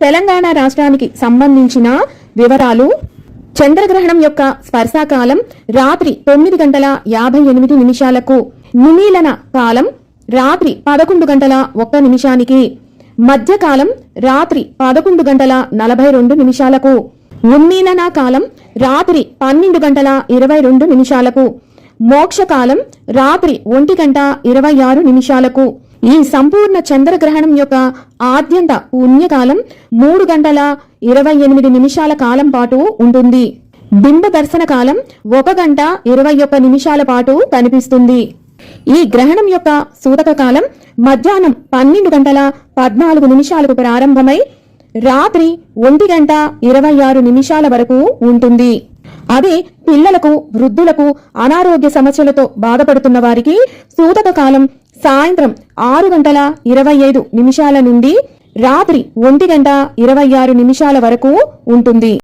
తెలంగాణ రాష్ట్రానికి సంబంధించిన వివరాలు. చంద్రగ్రహణం యొక్క స్పర్శకాలం రాత్రి 9:58 నిమీలన కాలం రాత్రి 11:01 మధ్యకాలం రాత్రి 11:42 ఉన్మీలన కాలం రాత్రి 12:22 మోక్షకాలం రాత్రి 1:26 ఈ సంపూర్ణ చంద్రగ్రహణం యొక్క ఆద్యంత పుణ్యకాలం 3:28 కాలం పాటు ఉంటుంది. బింబ దర్శన కాలం 1:21 పాటు కనిపిస్తుంది. ఈ గ్రహణం యొక్క సూతక కాలం మధ్యాహ్నం 12:14 ప్రారంభమై రాత్రి 1:26 వరకు ఉంటుంది. అదే పిల్లలకు, వృద్ధులకు, అనారోగ్య సమస్యలతో బాధపడుతున్న వారికి సూతక కాలం సాయంత్రం 6:25 నుండి రాత్రి 1:26 వరకు ఉంటుంది.